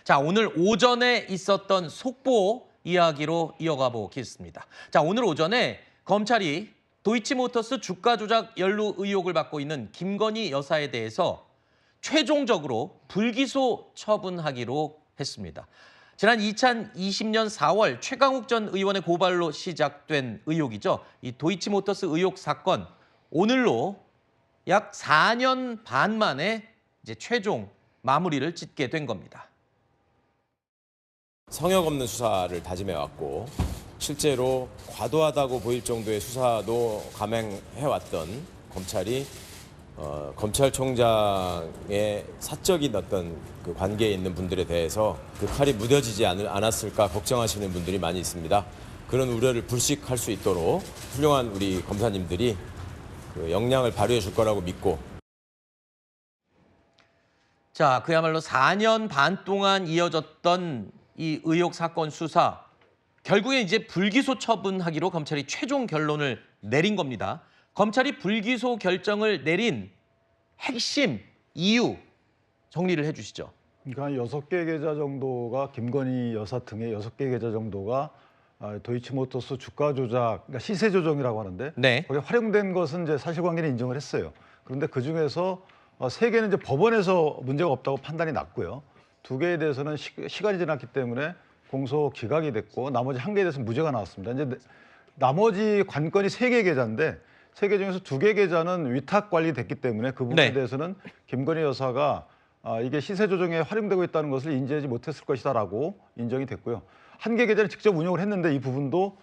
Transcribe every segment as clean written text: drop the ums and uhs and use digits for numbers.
자, 오늘 오전에 있었던 속보 이야기로 이어가 보겠습니다. 자, 오늘 오전에 검찰이 도이치모터스 주가 조작 연루 의혹을 받고 있는 김건희 여사에 대해서 최종적으로 불기소 처분하기로 했습니다. 지난 2020년 4월 최강욱 전 의원의 고발로 시작된 의혹이죠. 이 도이치모터스 의혹 사건, 오늘로 약 4년 반 만에 이제 최종 마무리를 짓게 된 겁니다. 성역 없는 수사를 다짐해왔고 실제로 과도하다고 보일 정도의 수사도 감행해왔던 검찰이 검찰총장의 사적인 어떤 그 관계에 있는 분들에 대해서 그 칼이 무뎌지지 않았을까 걱정하시는 분들이 많이 있습니다. 그런 우려를 불식할 수 있도록 훌륭한 우리 검사님들이 그 역량을 발휘해 줄 거라고 믿고. 자, 그야말로 4년 반 동안 이어졌던 이 의혹 사건 수사, 결국에 이제 불기소 처분하기로 검찰이 최종 결론을 내린 겁니다. 검찰이 불기소 결정을 내린 핵심 이유 정리를 해주시죠. 그러니까 6개 계좌 정도가 김건희 여사 등의 6개 계좌 정도가 도이치모터스 주가 조작, 그러니까 시세 조정이라고 하는데 네. 거기에 활용된 것은 이제 사실관계는 인정을 했어요. 그런데 그 중에서 3개는 이제 법원에서 문제가 없다고 판단이 났고요. 2개에 대해서는 시간이 지났기 때문에 공소 기각이 됐고 나머지 1개에 대해서는 무죄가 나왔습니다. 이제 나머지 관건이 3개 계좌인데 3개 중에서 2개 계좌는 위탁 관리됐기 때문에 그 부분에 네. 대해서는 김건희 여사가 이게 시세 조정에 활용되고 있다는 것을 인지하지 못했을 것이다라고 인정이 됐고요. 1개 계좌는 직접 운영을 했는데 이 부분도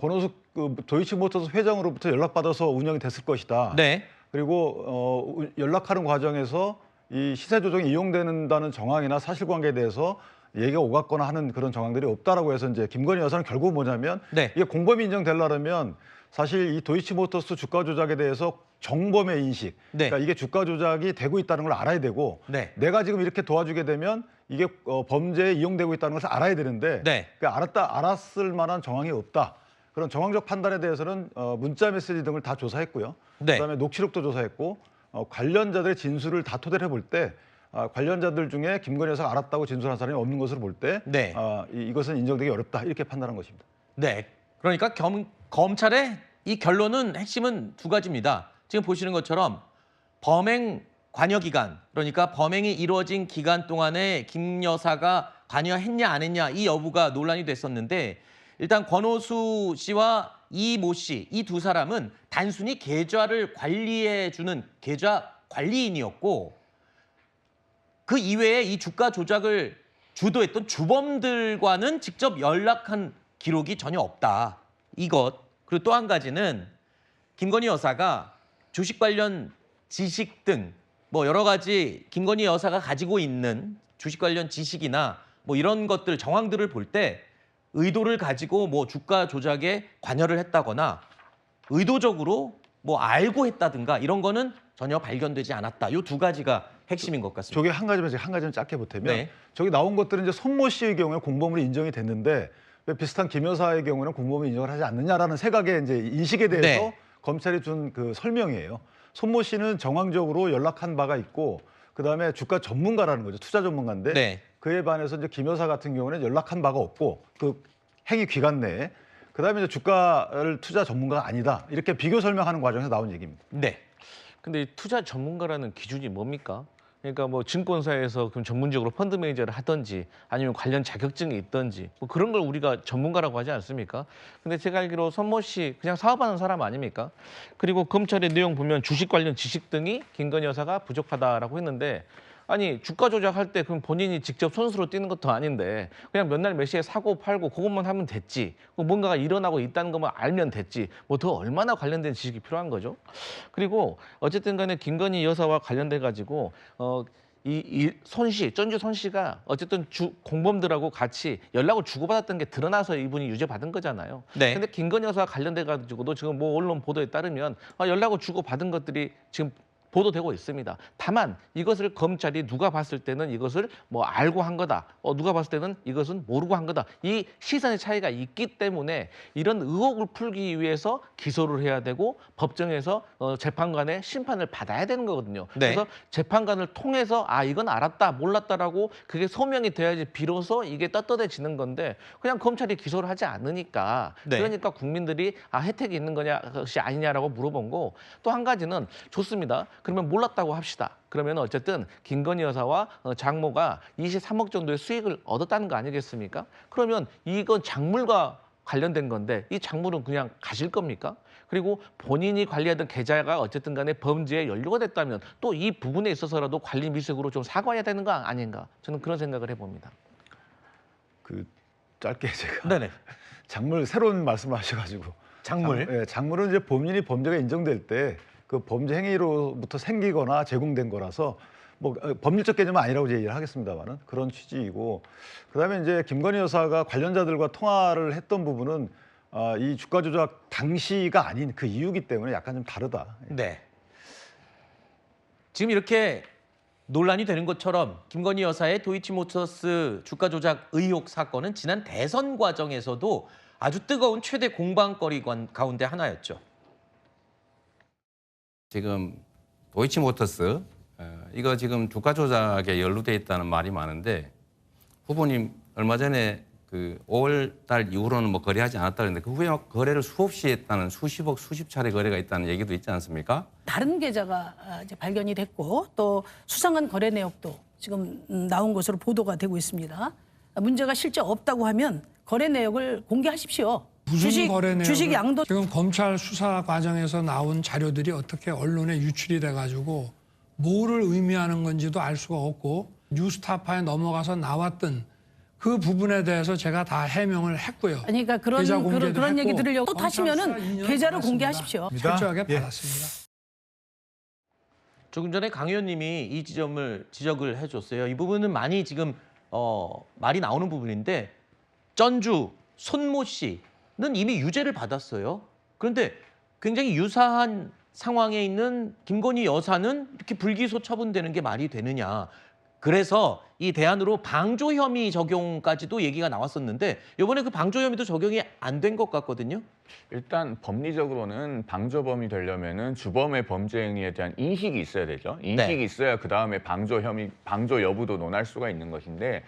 권오숙 도이치모터스 회장으로부터 연락받아서 운영이 됐을 것이다. 네. 그리고 연락하는 과정에서 이 시세 조정이 이용된다는 정황이나 사실관계에 대해서 얘기가 오갔거나 하는 그런 정황들이 없다라고 해서 이제 김건희 여사는 결국 뭐냐면 네. 이게 공범이 인정되려면 사실 이 도이치모터스 주가 조작에 대해서 정범의 인식, 네. 그러니까 이게 주가 조작이 되고 있다는 걸 알아야 되고 네. 내가 지금 이렇게 도와주게 되면 이게 범죄에 이용되고 있다는 것을 알아야 되는데 네. 그러니까 알았을 만한 정황이 없다. 그런 정황적 판단에 대해서는 문자 메시지 등을 다 조사했고요. 네. 그다음에 녹취록도 조사했고 관련자들의 진술을 다 토대로 해볼 때 관련자들 중에 김건희 여사가 알았다고 진술한 사람이 없는 것으로 볼 때 네. 이것은 인정되기 어렵다 이렇게 판단한 것입니다. 네. 그러니까 검찰의 이 결론은 핵심은 2가지입니다. 지금 보시는 것처럼 범행 관여 기간, 그러니까 범행이 이루어진 기간 동안에 김 여사가 관여했냐 안 했냐 이 여부가 논란이 됐었는데 일단 권오수 씨와 이 모 씨, 이 2 사람은 단순히 계좌를 관리해주는 계좌 관리인이었고 그 이외에 이 주가 조작을 주도했던 주범들과는 직접 연락한 기록이 전혀 없다. 이것. 그리고 또 한 가지는 김건희 여사가 주식 관련 지식 등 뭐 여러 가지 김건희 여사가 가지고 있는 주식 관련 지식이나 뭐 이런 것들 정황들을 볼 때 의도를 가지고 뭐 주가 조작에 관여를 했다거나 의도적으로 뭐 알고 했다든가 이런 거는 전혀 발견되지 않았다. 이 2가지가 핵심인 것 같습니다. 저게 한 가지만 짧게 보태면 네. 저기 나온 것들은 이제 손모 씨의 경우에 공범으로 인정이 됐는데 왜 비슷한 김 여사의 경우는 공범으로 인정을 하지 않느냐라는 생각의 이제 인식에 대해서 네. 검찰이 준 그 설명이에요. 손모 씨는 정황적으로 연락한 바가 있고 그다음에 주가 전문가라는 거죠. 투자 전문가인데 네. 그에 반해서 이제 김 여사 같은 경우는 연락한 바가 없고 그 행위 기간 내에 그다음에 이제 주가를 투자 전문가가 아니다. 이렇게 비교 설명하는 과정에서 나온 얘기입니다. 네. 근데 이 투자 전문가라는 기준이 뭡니까? 그러니까 뭐 증권사에서 그럼 전문적으로 펀드 매니저를 하든지 아니면 관련 자격증이 있든지 뭐 그런 걸 우리가 전문가라고 하지 않습니까? 근데 제가 알기로 손모 씨 그냥 사업하는 사람 아닙니까? 그리고 검찰의 내용 보면 주식 관련 지식 등이 김건희 여사가 부족하다라고 했는데 아니 주가 조작할 때 그럼 본인이 직접 손수로 뛰는 것도 아닌데 그냥 몇 날 몇 시에 사고 팔고 그것만 하면 됐지. 뭔가가 일어나고 있다는 것만 알면 됐지. 뭐 더 얼마나 관련된 지식이 필요한 거죠. 그리고 어쨌든 간에 김건희 여사와 관련돼 가지고 전주 손 씨가 어쨌든 공범들하고 같이 연락을 주고받았던 게 드러나서 이분이 유죄 받은 거잖아요. 네. 근데 김건희 여사와 관련돼 가지고도 지금 뭐 언론 보도에 따르면 연락을 주고받은 것들이 지금 보도되고 있습니다. 다만 이것을 검찰이 누가 봤을 때는 이것을 뭐 알고 한 거다. 누가 봤을 때는 이것은 모르고 한 거다. 이 시선의 차이가 있기 때문에 이런 의혹을 풀기 위해서 기소를 해야 되고 법정에서 재판관의 심판을 받아야 되는 거거든요. 네. 그래서 재판관을 통해서 이건 알았다, 몰랐다라고 그게 소명이 돼야지 비로소 이게 떳떳해지는 건데 그냥 검찰이 기소를 하지 않으니까 네. 그러니까 국민들이 혜택이 있는 거냐 것이 아니냐라고 물어본 거. 또 한 가지는 좋습니다. 그러면 몰랐다고 합시다. 그러면 어쨌든 김건희 여사와 장모가 23억 정도의 수익을 얻었다는 거 아니겠습니까? 그러면 이건 작물과 관련된 건데 이 작물은 그냥 가실 겁니까? 그리고 본인이 관리하던 계좌가 어쨌든 간에 범죄에 연루가 됐다면 또 이 부분에 있어서라도 관리 미숙으로 좀 사과해야 되는 거 아닌가? 저는 그런 생각을 해봅니다. 그 짧게 제가 네네. 작물 새로운 말씀을 하셔가지고 작물. 작물은 이제 본인이 범죄가 인정될 때 그 범죄 행위로부터 생기거나 제공된 거라서 뭐 법률적 개념은 아니라고 얘기를 하겠습니다만은 그런 취지이고 그다음에 이제 김건희 여사가 관련자들과 통화를 했던 부분은 이 주가 조작 당시가 아닌 그 이유기 때문에 약간 좀 다르다. 네. 지금 이렇게 논란이 되는 것처럼 김건희 여사의 도이치모터스 주가 조작 의혹 사건은 지난 대선 과정에서도 아주 뜨거운 최대 공방거리 가운데 하나였죠. 지금 도이치모터스 이거 지금 주가 조작에 연루돼 있다는 말이 많은데 후보님 얼마 전에 그 5월달 이후로는 뭐 거래하지 않았다 그랬는데 그 후에 거래를 수없이 했다는 수십억 수십 차례 거래가 있다는 얘기도 있지 않습니까? 다른 계좌가 이제 발견이 됐고 또 수상한 거래 내역도 지금 나온 것으로 보도가 되고 있습니다. 문제가 실제 없다고 하면 거래 내역을 공개하십시오. 무슨 거래 내역을 주식 양도 지금 검찰 수사 과정에서 나온 자료들이 어떻게 언론에 유출이 돼가지고 뭐를 의미하는 건지도 알 수가 없고 뉴스타파에 넘어가서 나왔던 그 부분에 대해서 제가 다 해명을 했고요. 그러니까 계좌 공개도 그런 얘기 했고 들으려고 또 검찰 수사 타시면은 2년 계좌를 받았습니다. 공개하십시오. 철저하게 예. 받았습니다. 조금 전에 강 의원님이 이 지점을 지적을 해줬어요. 이 부분은 많이 지금 말이 나오는 부분인데 전주 손모 씨는 이미 유죄를 받았어요. 그런데 굉장히 유사한 상황에 있는 김건희 여사는 이렇게 불기소 처분되는 게 말이 되느냐. 그래서 이 대안으로 방조 혐의 적용까지도 얘기가 나왔었는데 이번에 그 방조 혐의도 적용이 안 된 것 같거든요. 일단 법리적으로는 방조범이 되려면은 주범의 범죄 행위에 대한 인식이 있어야 되죠. 인식이 네. 있어야 그 다음에 방조 여부도 논할 수가 있는 것인데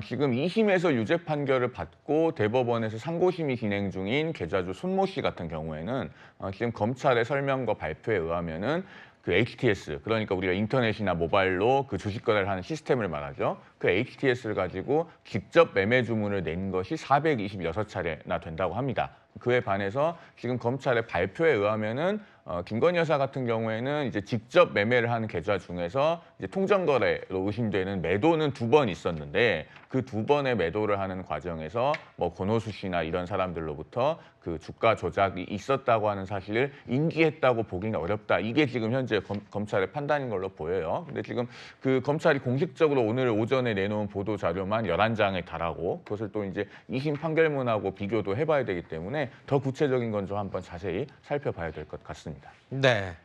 지금 2심에서 유죄 판결을 받고 대법원에서 상고심이 진행 중인 계좌주 손모 씨 같은 경우에는 지금 검찰의 설명과 발표에 의하면은 그 HTS, 그러니까 우리가 인터넷이나 모바일로 그 주식 거래를 하는 시스템을 말하죠. 그 HTS를 가지고 직접 매매 주문을 낸 것이 426차례나 된다고 합니다. 그에 반해서 지금 검찰의 발표에 의하면은 김건희 여사 같은 경우에는 이제 직접 매매를 하는 계좌 중에서 이제 통정거래로 의심되는 매도는 2번 있었는데 그 2번의 매도를 하는 과정에서 뭐 권호수 씨나 이런 사람들로부터 그 주가 조작이 있었다고 하는 사실을 인지했다고 보기는 어렵다. 이게 지금 현재 검찰의 판단인 걸로 보여요. 근데 지금 그 검찰이 공식적으로 오늘 오전에 내놓은 보도 자료만 11장에 달하고 그것을 또 이제 2심 판결문하고 비교도 해봐야 되기 때문에 더 구체적인 건 좀 한번 자세히 살펴봐야 될 것 같습니다. 네.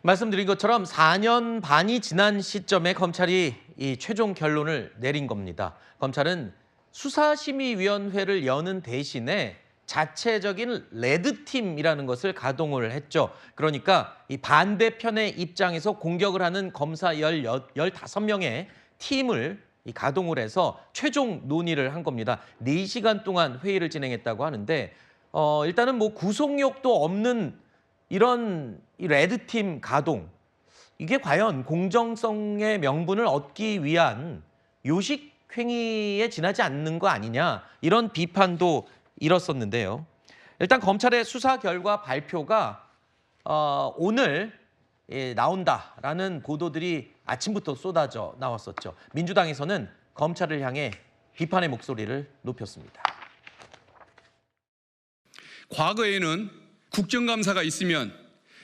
말씀드린 것처럼 4년 반이 지난 시점에 검찰이 이 최종 결론을 내린 겁니다. 검찰은 수사심의위원회를 여는 대신에 자체적인 레드팀이라는 것을 가동을 했죠. 그러니까 이 반대편의 입장에서 공격을 하는 검사 15명의 팀을 가동을 해서 최종 논의를 한 겁니다. 4시간 동안 회의를 진행했다고 하는데 일단은 뭐 구속력도 없는 이런 이 레드팀 가동, 이게 과연 공정성의 명분을 얻기 위한 요식 행위에 지나지 않는 거 아니냐, 이런 비판도 일었었는데요. 일단 검찰의 수사 결과 발표가 오늘 나온다라는 보도들이 아침부터 쏟아져 나왔었죠. 민주당에서는 검찰을 향해 비판의 목소리를 높였습니다. 과거에는 국정감사가 있으면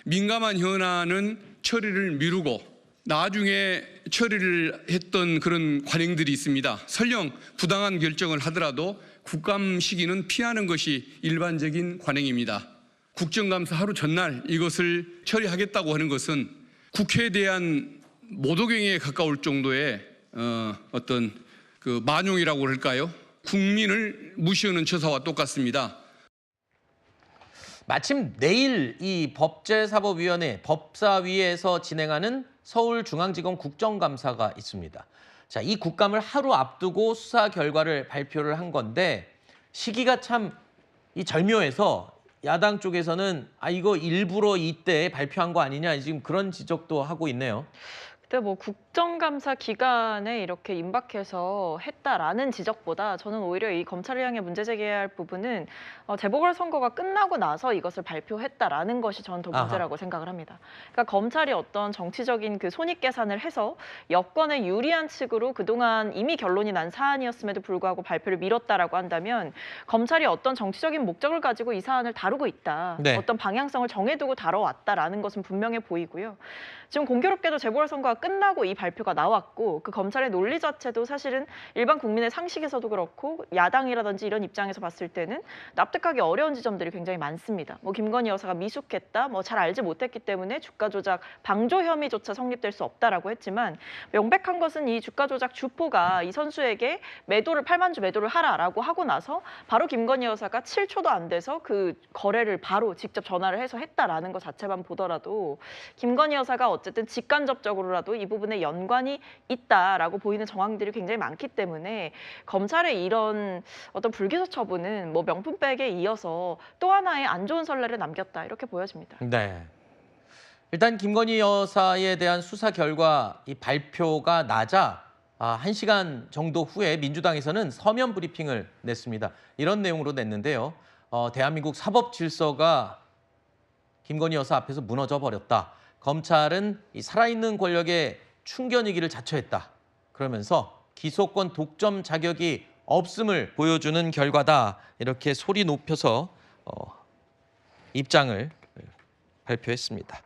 민감한 현안은 처리를 미루고 나중에 처리를 했던 그런 관행들이 있습니다. 설령 부당한 결정을 하더라도 국감 시기는 피하는 것이 일반적인 관행입니다. 국정감사 하루 전날 이것을 처리하겠다고 하는 것은 국회에 대한 모독행위에 가까울 정도의 어떤 그 만용이라고 그럴까요? 국민을 무시하는 처사와 똑같습니다. 마침 내일 이 법제사법위원회 법사위에서 진행하는 서울중앙지검 국정감사가 있습니다. 자, 이 국감을 하루 앞두고 수사 결과를 발표를 한 건데 시기가 참 이 절묘해서 야당 쪽에서는 이거 일부러 이때 발표한 거 아니냐 지금 그런 지적도 하고 있네요. 근데 뭐 국정감사 기간에 이렇게 임박해서 했다라는 지적보다 저는 오히려 이 검찰을 향해 문제 제기해야 할 부분은 재보궐선거가 끝나고 나서 이것을 발표했다라는 것이 저는 더 문제라고 생각을 합니다. 그러니까 검찰이 어떤 정치적인 그 손익계산을 해서 여권에 유리한 측으로 그동안 이미 결론이 난 사안이었음에도 불구하고 발표를 미뤘다라고 한다면 검찰이 어떤 정치적인 목적을 가지고 이 사안을 다루고 있다. 네. 어떤 방향성을 정해두고 다뤄왔다라는 것은 분명해 보이고요. 지금 공교롭게도 재보궐선거가 끝나고 이 발표가 나왔고 그 검찰의 논리 자체도 사실은 일반 국민의 상식에서도 그렇고 야당이라든지 이런 입장에서 봤을 때는 납득하기 어려운 지점들이 굉장히 많습니다. 뭐 김건희 여사가 미숙했다, 뭐 잘 알지 못했기 때문에 주가 조작 방조 혐의조차 성립될 수 없다라고 했지만 명백한 것은 이 주가 조작 주포가 이 선수에게 매도를 8만 주 매도를 하라라고 하고 나서 바로 김건희 여사가 7초도 안 돼서 그 거래를 바로 직접 전화를 해서 했다라는 것 자체만 보더라도 김건희 여사가 어쨌든 직간접적으로라도 이 부분에 연관이 있다라고 보이는 정황들이 굉장히 많기 때문에 검찰의 이런 어떤 불기소 처분은 뭐 명품백에 이어서 또 하나의 안 좋은 선례를 남겼다 이렇게 보여집니다. 네. 일단 김건희 여사에 대한 수사 결과 이 발표가 나자 1시간 정도 후에 민주당에서는 서면 브리핑을 냈습니다. 이런 내용으로 냈는데요. 대한민국 사법 질서가 김건희 여사 앞에서 무너져 버렸다. 검찰은 이 살아있는 권력의 충견이기를 자처했다. 그러면서 기소권 독점 자격이 없음을 보여주는 결과다. 이렇게 소리 높여서 입장을 발표했습니다.